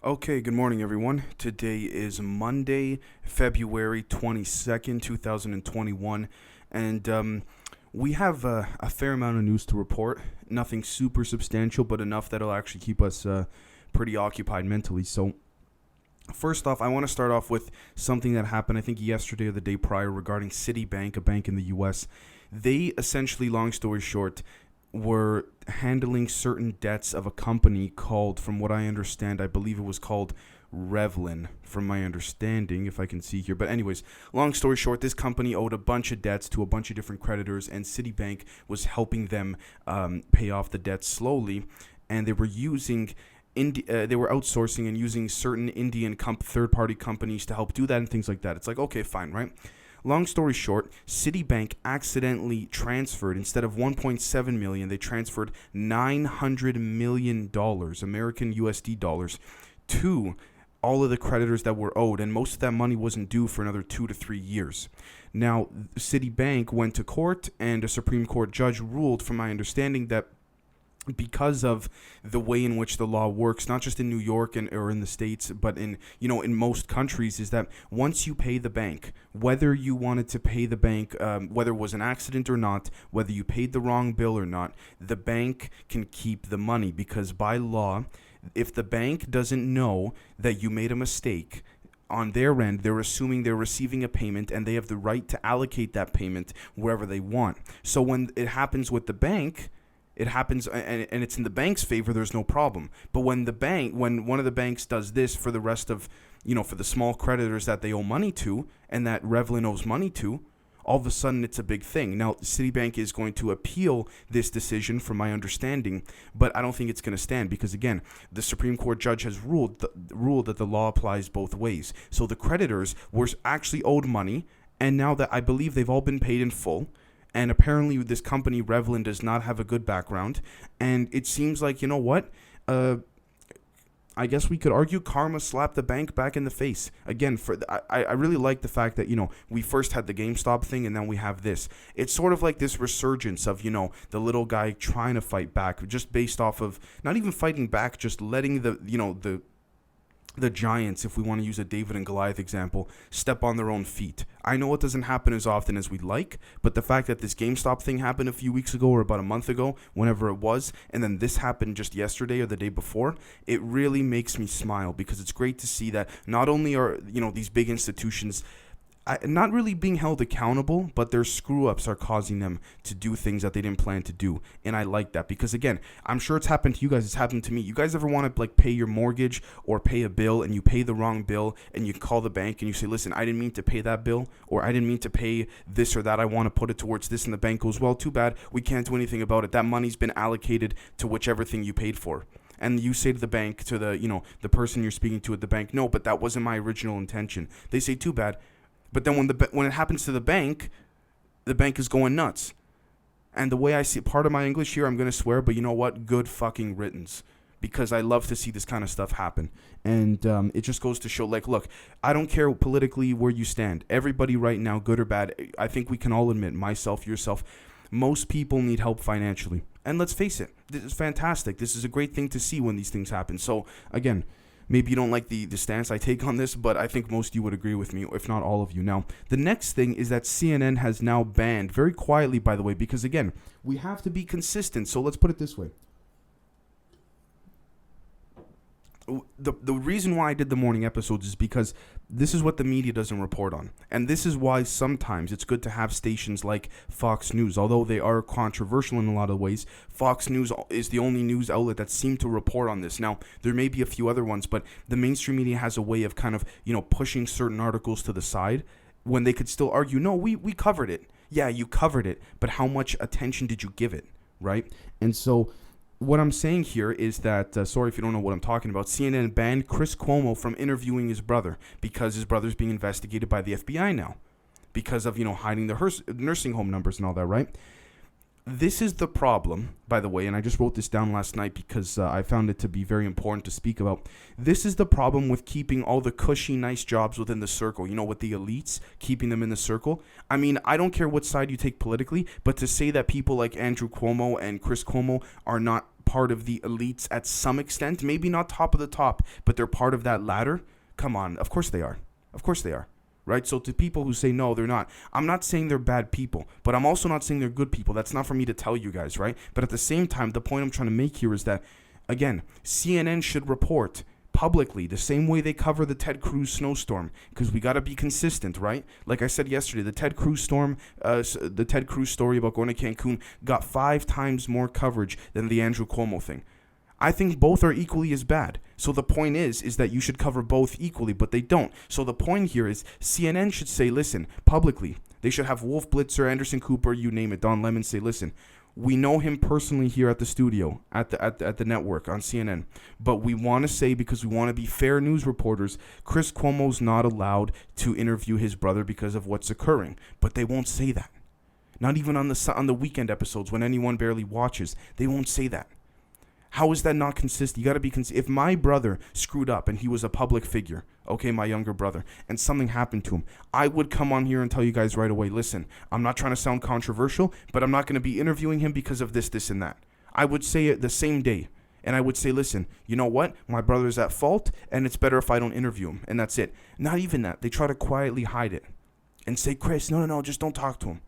Okay, good morning, everyone. Today is Monday, February 22nd, 2021, and we have a fair amount of news to report. Nothing super substantial, but enough that'll actually keep us pretty occupied mentally. So, first off, I want to start off with something that happened, I think, yesterday or the day prior regarding Citibank, a bank in the U.S. They essentially, long story short, were handling certain debts of a company called, from what I understand, I believe it was called Revlin, from my understanding, if I can see here. But anyways, long story short, this company owed a bunch of debts to a bunch of different creditors, and Citibank was helping them pay off the debts slowly, and they were using they were outsourcing and using certain Indian third-party companies to help do that and things like that. It's like, okay, fine, right? Long story short, Citibank accidentally transferred, instead of 1.7 million, they transferred $900 million, American USD dollars, to all of the creditors that were owed, and most of that money wasn't due for another 2 to 3 years. Now, Citibank went to court, and a Supreme Court judge ruled, from my understanding, that because of the way in which the law works, not just in New York or in the States, but in most countries, is that once you pay the bank, whether you wanted to pay the bank, whether it was an accident or not, whether you paid the wrong bill or not, the bank can keep the money, because by law, if the bank doesn't know that you made a mistake, on their end, they're assuming they're receiving a payment, and they have the right to allocate that payment wherever they want. So when it happens with the bank, it happens, and it's in the bank's favor, there's no problem. But when one of the banks does this for the rest of, for the small creditors that they owe money to, and that Revlin owes money to, all of a sudden it's a big thing. Now, Citibank is going to appeal this decision, from my understanding, but I don't think it's going to stand, because, again, the Supreme Court judge has ruled that the law applies both ways. So the creditors were actually owed money, and now that I believe they've all been paid in full, and apparently this company, Revlin, does not have a good background. And it seems like, I guess we could argue karma slapped the bank back in the face. Again, I really like the fact that, we first had the GameStop thing, and then we have this. It's sort of like this resurgence of, the little guy trying to fight back, just based off of not even fighting back, just letting the giants, if we want to use a David and Goliath example, step on their own feet. I know it doesn't happen as often as we'd like, but the fact that this GameStop thing happened a few weeks ago, or about a month ago, whenever it was, and then this happened just yesterday or the day before, it really makes me smile, because it's great to see that not only are, these big institutions not really being held accountable, but their screw-ups are causing them to do things that they didn't plan to do. And I like that, because, again, I'm sure it's happened to you guys. It's happened to me. You guys ever want to, pay your mortgage or pay a bill, and you pay the wrong bill, and you call the bank and you say, listen, I didn't mean to pay that bill, or I didn't mean to pay this or that. I want to put it towards this, and the bank goes, well, too bad. We can't do anything about it. That money's been allocated to whichever thing you paid for. And you say to the bank, to the person you're speaking to at the bank, no, but that wasn't my original intention. They say, too bad. But then when it happens to the bank is going nuts. And the way I see part of my English here, I'm going to swear, but you know what? Good fucking riddance. Because I love to see this kind of stuff happen. And it just goes to show, look, I don't care politically where you stand. Everybody right now, good or bad, I think we can all admit, myself, yourself, most people need help financially. And let's face it, this is fantastic. This is a great thing to see when these things happen. So, again, maybe you don't like the stance I take on this, but I think most of you would agree with me, if not all of you. Now, the next thing is that CNN has now banned, very quietly, by the way, because, again, we have to be consistent. So let's put it this way. The reason why I did the morning episodes is because this is what the media doesn't report on. And this is why sometimes it's good to have stations like Fox News. Although they are controversial in a lot of ways, Fox News is the only news outlet that seemed to report on this. Now, there may be a few other ones, but the mainstream media has a way of kind of, pushing certain articles to the side when they could still argue, no, we covered it. Yeah, you covered it, but how much attention did you give it, right? And so what I'm saying here is that, sorry if you don't know what I'm talking about, CNN banned Chris Cuomo from interviewing his brother, because his brother's being investigated by the FBI now because of, hiding the nursing home numbers and all that, right? This is the problem, by the way, and I just wrote this down last night because I found it to be very important to speak about. This is the problem with keeping all the cushy, nice jobs within the circle, with the elites, keeping them in the circle. I mean, I don't care what side you take politically, but to say that people like Andrew Cuomo and Chris Cuomo are not part of the elites at some extent, maybe not top of the top, but they're part of that ladder. Come on, of course they are. Of course they are. Right? So to people who say no, they're not. I'm not saying they're bad people, but I'm also not saying they're good people. That's not for me to tell you guys, right? But at the same time, the point I'm trying to make here is that, again, CNN should report publicly the same way they cover the Ted Cruz snowstorm, because we got to be consistent, right? Like I said yesterday, the Ted Cruz story about going to Cancun got 5 times more coverage than the Andrew Cuomo thing. I think both are equally as bad. So the point is that you should cover both equally, but they don't. So the point here is CNN should say, listen, publicly, they should have Wolf Blitzer, Anderson Cooper, you name it, Don Lemon say, listen, we know him personally here at the studio, at the network on CNN, but we want to say, because we want to be fair news reporters, Chris Cuomo's not allowed to interview his brother because of what's occurring. But they won't say that. Not even on the weekend episodes when anyone barely watches, they won't say that. How is that not consistent? You got to be if my brother screwed up and he was a public figure, okay, my younger brother, and something happened to him, I would come on here and tell you guys right away, listen, I'm not trying to sound controversial, but I'm not going to be interviewing him because of this, this, and that. I would say it the same day. And I would say, listen, you know what? My brother's at fault, and it's better if I don't interview him. And that's it. Not even that. They try to quietly hide it and say, Chris, no, just don't talk to him.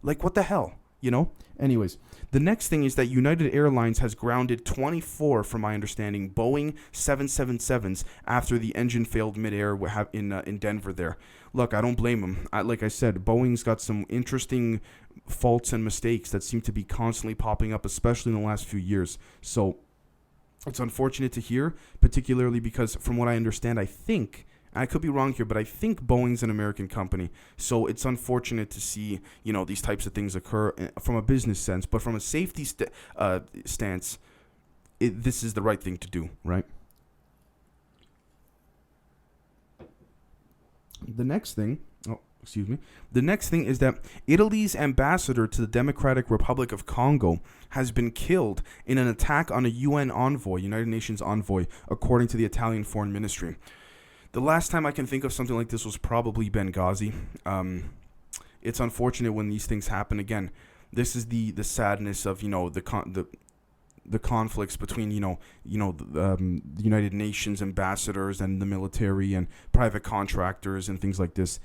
Like, what the hell? You know? Anyways, the next thing is that United Airlines has grounded 24, from my understanding, Boeing 777s after the engine failed midair in Denver there. Look, I don't blame them. Like I said, Boeing's got some interesting faults and mistakes that seem to be constantly popping up, especially in the last few years. So it's unfortunate to hear, particularly because from what I understand, I could be wrong here, but I think Boeing's an American company. So it's unfortunate to see, these types of things occur from a business sense. But from a safety stance, this is the right thing to do, right? The next thing is that Italy's ambassador to the Democratic Republic of Congo has been killed in an attack on a UN envoy, United Nations envoy, according to the Italian Foreign Ministry. The last time I can think of something like this was probably Benghazi. It's unfortunate when these things happen. Again, this is the sadness of the conflicts between the United Nations ambassadors and the military and private contractors and things like this.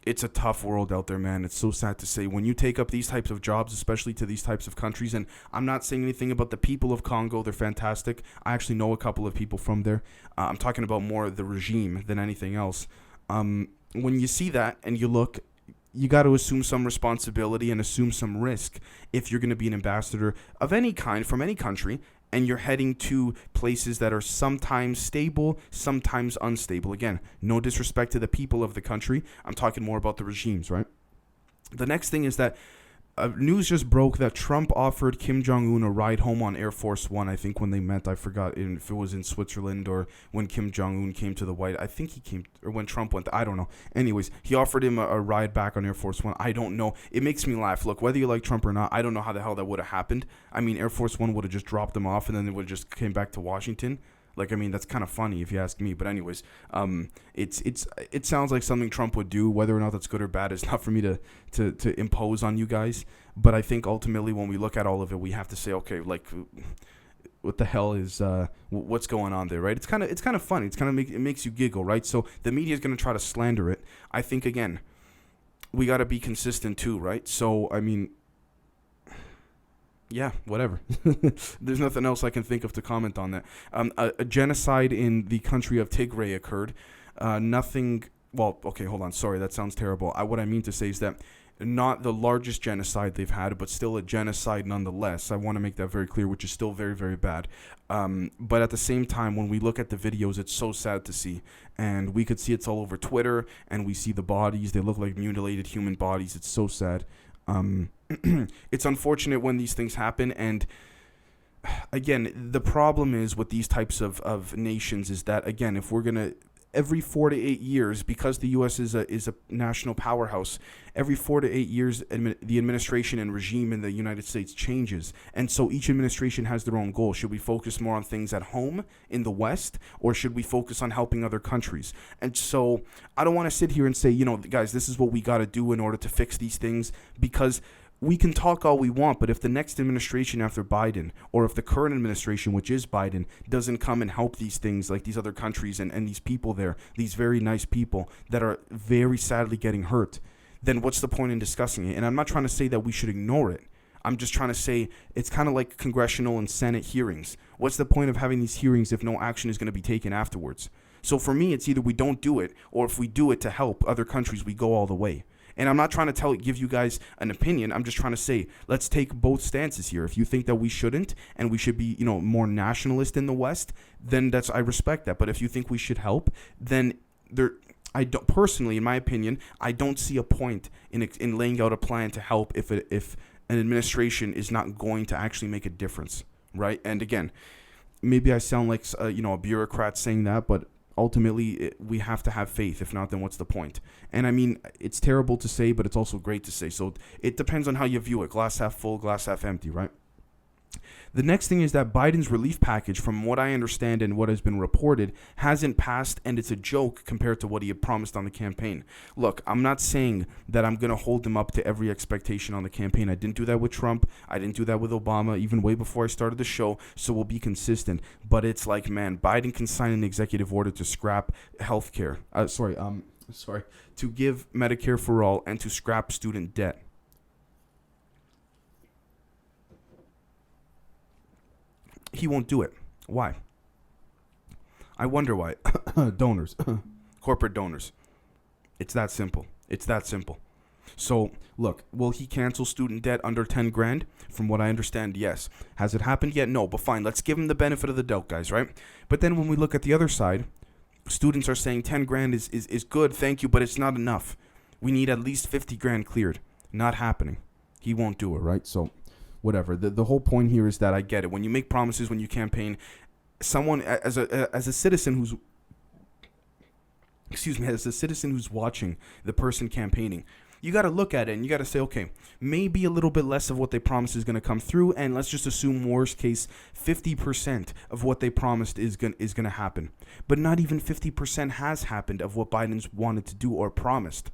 It's a tough world out there, man. It's so sad to say. When you take up these types of jobs, especially to these types of countries, and I'm not saying anything about the people of Congo. They're fantastic. I actually know a couple of people from there. I'm talking about more the regime than anything else. When you see that and you look, you got to assume some responsibility and assume some risk if you're going to be an ambassador of any kind from any country, and you're heading to places that are sometimes stable, sometimes unstable. Again, no disrespect to the people of the country. I'm talking more about the regimes, right? The next thing is that news just broke that Trump offered Kim Jong-un a ride home on Air Force One. I think when they met, I forgot if it was in Switzerland or when Kim Jong-un came to the White. I think he came, or when Trump went. I don't know. Anyways, he offered him a ride back on Air Force One. I don't know. It makes me laugh. Look, whether you like Trump or not, I don't know how the hell that would have happened. I mean, Air Force One would have just dropped him off and then they would have just came back to Washington. Like, I mean, that's kind of funny if you ask me. But anyways, it sounds like something Trump would do. Whether or not that's good or bad is not for me to impose on you guys. But I think ultimately when we look at all of it, we have to say, okay, like, what the hell is what's going on there, right? It's kind of funny. It makes you giggle, right? So the media is going to try to slander it. I think, again, we got to be consistent too, right? So, I mean, yeah, whatever. There's nothing else I can think of to comment on that. A genocide in the country of Tigray occurred. Well, okay, hold on. Sorry, that sounds terrible. What I mean to say is that not the largest genocide they've had, but still a genocide nonetheless. I want to make that very clear, which is still very, very bad. But at the same time, when we look at the videos, it's so sad to see. And we could see it's all over Twitter, and we see the bodies. They look like mutilated human bodies. It's so sad. It's unfortunate when these things happen, and again, the problem is with these types of nations is that, again, if we're gonna every 4 to 8 years, because the U.S. is a national powerhouse, every 4 to 8 years the administration and regime in the United States changes, and so each administration has their own goal. Should we focus more on things at home in the West, or should we focus on helping other countries? And so I don't want to sit here and say, guys, this is what we got to do in order to fix these things, because we can talk all we want, but if the next administration after Biden, or if the current administration, which is Biden, doesn't come and help these things, like these other countries and these people there, these very nice people that are very sadly getting hurt, then what's the point in discussing it? And I'm not trying to say that we should ignore it. I'm just trying to say it's kind of like congressional and Senate hearings. What's the point of having these hearings if no action is going to be taken afterwards? So for me, it's either we don't do it, or if we do it to help other countries, we go all the way. And I'm not trying to give you guys an opinion. I'm just trying to say, let's take both stances here. If you think that we shouldn't and we should be, more nationalist in the West, then I respect that. But if you think we should help, then I don't personally, in my opinion, I don't see a point in laying out a plan to help if an administration is not going to actually make a difference, right? And again, maybe I sound like a bureaucrat saying that, but ultimately, we have to have faith. If not, then what's the point? And I mean, it's terrible to say, but it's also great to say. So it depends on how you view it. Glass half full, glass half empty, right? The next thing is that Biden's relief package, from what I understand and what has been reported, hasn't passed, and it's a joke compared to what he had promised on the campaign. Look, I'm not saying that I'm going to hold him up to every expectation on the campaign. I didn't do that with Trump. I didn't do that with Obama, even way before I started the show, so we'll be consistent. But it's like, man, Biden can sign an executive order to scrap healthcare. To give Medicare for all and to scrap student debt. He won't do it. Why? I wonder why. Donors. Corporate donors. It's that simple. So, look, will he cancel student debt under 10 grand? From what I understand, yes. Has it happened yet? No, but fine. Let's give him the benefit of the doubt, guys, right? But then when we look at the other side, students are saying 10 grand is good, thank you, but it's not enough. We need at least 50 grand cleared. Not happening. He won't do it, right? So, whatever. The whole point here is that I get it. When you make promises, when you campaign, someone as a citizen who's watching the person campaigning, you got to look at it and you got to say, okay, maybe a little bit less of what they promised is going to come through, and let's just assume worst case 50% of what they promised is going to happen. But not even 50% has happened of what Biden's wanted to do or promised.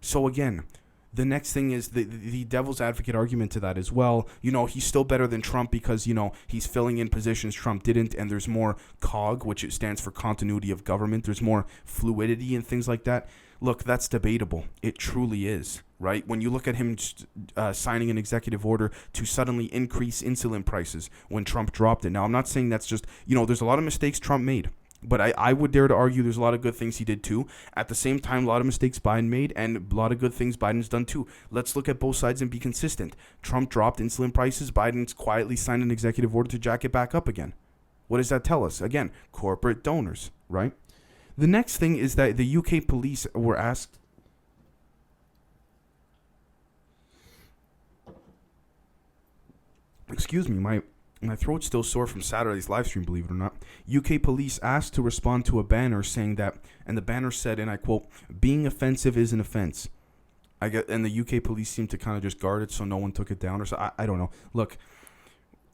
So again, the next thing is the devil's advocate argument to that as well. He's still better than Trump because, he's filling in positions Trump didn't, and there's more COG, which it stands for continuity of government. There's more fluidity and things like that. Look, that's debatable. It truly is, right? When you look at him signing an executive order to suddenly increase insulin prices when Trump dropped it. Now, I'm not saying that's just, there's a lot of mistakes Trump made. But I would dare to argue there's a lot of good things he did too. At the same time, a lot of mistakes Biden made and a lot of good things Biden's done too. Let's look at both sides and be consistent. Trump dropped insulin prices. Biden's quietly signed an executive order to jack it back up again. What does that tell us? Again, corporate donors, right? The next thing is that the UK police were asked. Excuse me, my throat's still sore from Saturday's live stream, believe it or not. UK police asked to respond to a banner saying that, and the banner said, and I quote, "Being offensive is an offense." And the UK police seemed to kind of just guard it so no one took it down, or so. I don't know. Look,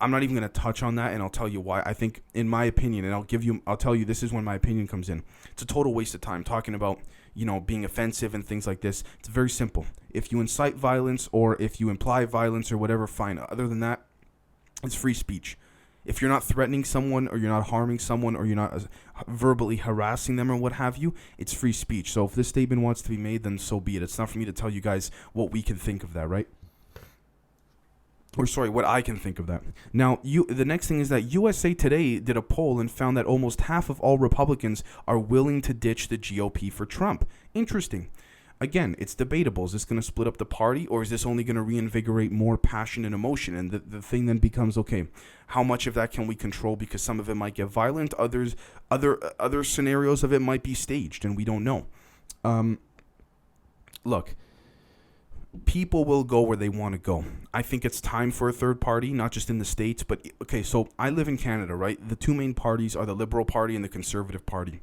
I'm not even going to touch on that, and I'll tell you why. I think, in my opinion, and I'll tell you this is when my opinion comes in. It's a total waste of time talking about, being offensive and things like this. It's very simple. If you incite violence or if you imply violence or whatever, fine. Other than that, it's free speech. If you're not threatening someone or you're not harming someone or you're not verbally harassing them or what have you, it's free speech. So if this statement wants to be made, then so be it. It's not for me to tell you guys what we can think of that, right? What I can think of that. Now, the next thing is that USA Today did a poll and found that almost half of all Republicans are willing to ditch the GOP for Trump. Interesting. Again, it's debatable. Is this going to split up the party, or is this only going to reinvigorate more passion and emotion? And the thing then becomes, okay, how much of that can we control? Because some of it might get violent. Other scenarios of it might be staged, and we don't know. Look, people will go where they want to go. I think it's time for a third party, not just in the States, but, okay, so I live in Canada, right? The two main parties are the Liberal Party and the Conservative Party.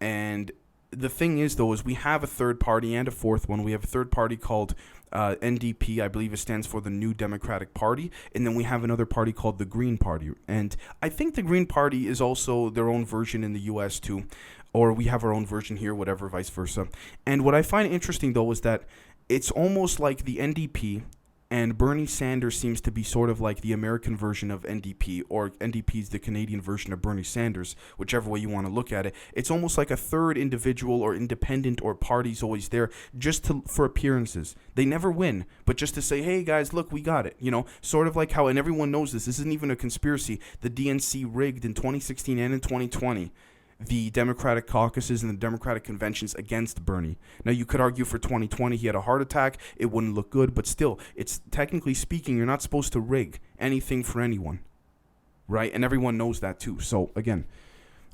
And the thing is, though, is we have a third party and a fourth one. We have a third party called NDP. I believe it stands for the New Democratic Party. And then we have another party called the Green Party. And I think the Green Party is also their own version in the U.S. too. Or we have our own version here, whatever, vice versa. And what I find interesting, though, is that it's almost like the NDP And Bernie Sanders seems to be sort of like the American version of NDP, or NDP is the Canadian version of Bernie Sanders, whichever way you want to look at it. It's almost like a third individual or independent or party's always there just for appearances. They never win, but just to say, hey guys, look, we got it. Sort of like how, and everyone knows this isn't even a conspiracy, the DNC rigged in 2016 and in 2020. The Democratic caucuses and the Democratic conventions against Bernie. Now, you could argue for 2020 he had a heart attack, it wouldn't look good, but still, it's technically speaking, you're not supposed to rig anything for anyone, right? And everyone knows that too. So again,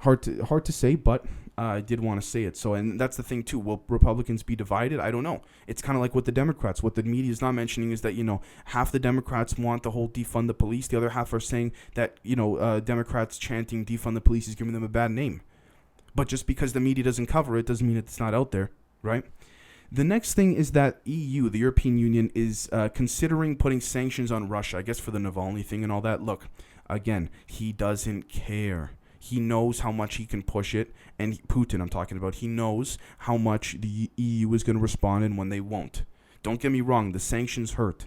hard to say, but I did want to say it. So, and that's the thing too. Will Republicans be divided? I don't know. It's kind of like with the Democrats. What the media is not mentioning is that, half the Democrats want the whole defund the police. The other half are saying that, Democrats chanting defund the police is giving them a bad name. But just because the media doesn't cover it doesn't mean it's not out there, right? The next thing is that EU, the European Union, is considering putting sanctions on Russia, I guess for the Navalny thing and all that. Look, again, he doesn't care. He knows how much he can push it, and Putin I'm talking about, he knows how much the EU is going to respond and when they won't. Don't get me wrong, the sanctions hurt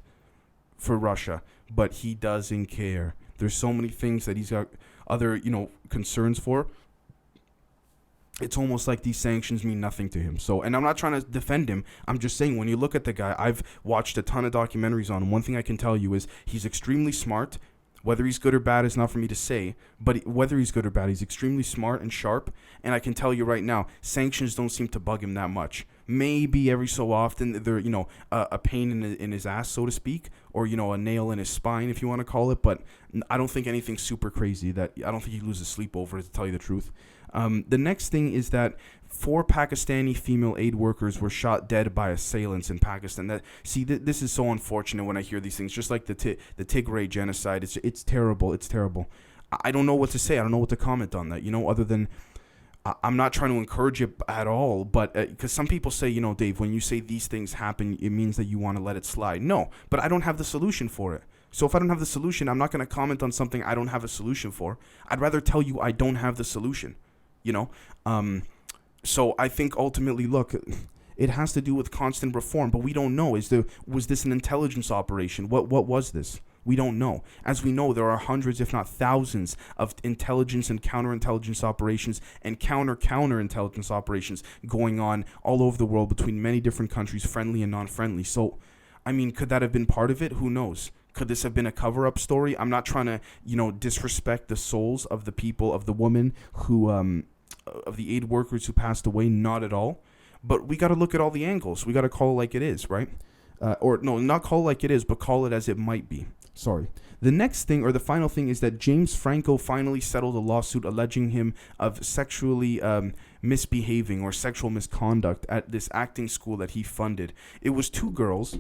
for Russia, but he doesn't care. There's so many things that he's got other, concerns for. It's almost like these sanctions mean nothing to him. So, and I'm not trying to defend him. I'm just saying, when you look at the guy, I've watched a ton of documentaries on him. One thing I can tell you is he's extremely smart. Whether he's good or bad is not for me to say, but whether he's good or bad, he's extremely smart and sharp. And I can tell you right now, sanctions don't seem to bug him that much. Maybe every so often they're, a pain in his ass, so to speak, or, a nail in his spine, if you want to call it. But I don't think anything super crazy that I don't think he loses sleep over it, to tell you the truth. The next thing is that 4 Pakistani female aid workers were shot dead by assailants in Pakistan. This is so unfortunate when I hear these things. Just like the Tigray genocide, it's terrible. It's terrible. I don't know what to say. I don't know what to comment on that. Other than I'm not trying to encourage it at all. But because some people say, Dave, when you say these things happen, it means that you want to let it slide. No, but I don't have the solution for it. So if I don't have the solution, I'm not going to comment on something I don't have a solution for. I'd rather tell you I don't have the solution. So I think ultimately, look, it has to do with constant reform, but we don't know. Was this an intelligence operation? What was this? We don't know. As we know, there are hundreds, if not thousands, of intelligence and counterintelligence operations and counterintelligence operations going on all over the world between many different countries, friendly and non-friendly. So, I mean, could that have been part of it? Who knows? Could this have been a cover-up story? I'm not trying to, disrespect the souls of the people, of the woman who, of the aid workers who passed away. Not at all. But we got to look at all the angles. We got to call it like it is, right? Or no, not call it like it is, but call it as it might be. Sorry. The next thing, or the final thing, is that James Franco finally settled a lawsuit alleging him of sexually misbehaving or sexual misconduct at this acting school that he funded. It was 2 girls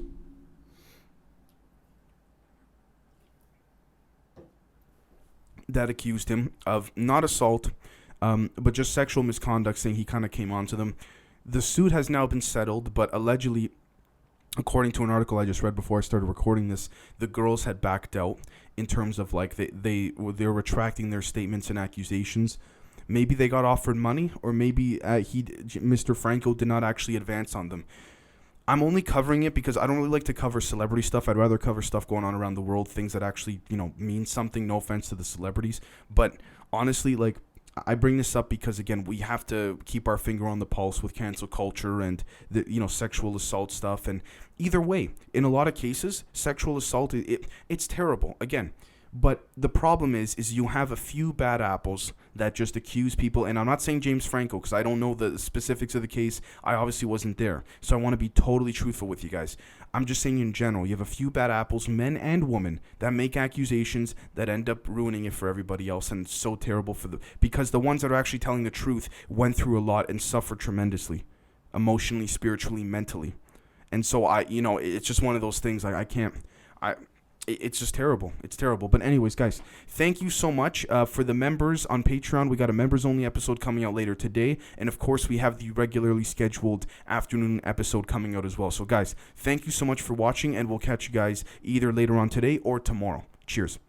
that accused him of not assault, but just sexual misconduct, saying he kind of came onto them. The suit has now been settled, but allegedly, according to an article I just read before I started recording this, the girls had backed out in terms of like they're retracting their statements and accusations. Maybe they got offered money, or maybe Mr. Franco did not actually advance on them. I'm only covering it because I don't really like to cover celebrity stuff. I'd rather cover stuff going on around the world, things that actually, mean something. No offense to the celebrities. But honestly, like, I bring this up because, again, we have to keep our finger on the pulse with cancel culture and the, sexual assault stuff. And either way, in a lot of cases, sexual assault, it's terrible. Again, but the problem is you have a few bad apples that just accuse people. And I'm not saying James Franco because I don't know the specifics of the case. I obviously wasn't there. So I want to be totally truthful with you guys. I'm just saying in general, you have a few bad apples, men and women, that make accusations that end up ruining it for everybody else. And it's so terrible because the ones that are actually telling the truth went through a lot and suffered tremendously, emotionally, spiritually, mentally. And so it's just one of those things. It's just terrible. It's terrible. But anyways, guys, thank you so much for the members on Patreon. We got a members-only episode coming out later today. And, of course, we have the regularly scheduled afternoon episode coming out as well. So, guys, thank you so much for watching, and we'll catch you guys either later on today or tomorrow. Cheers.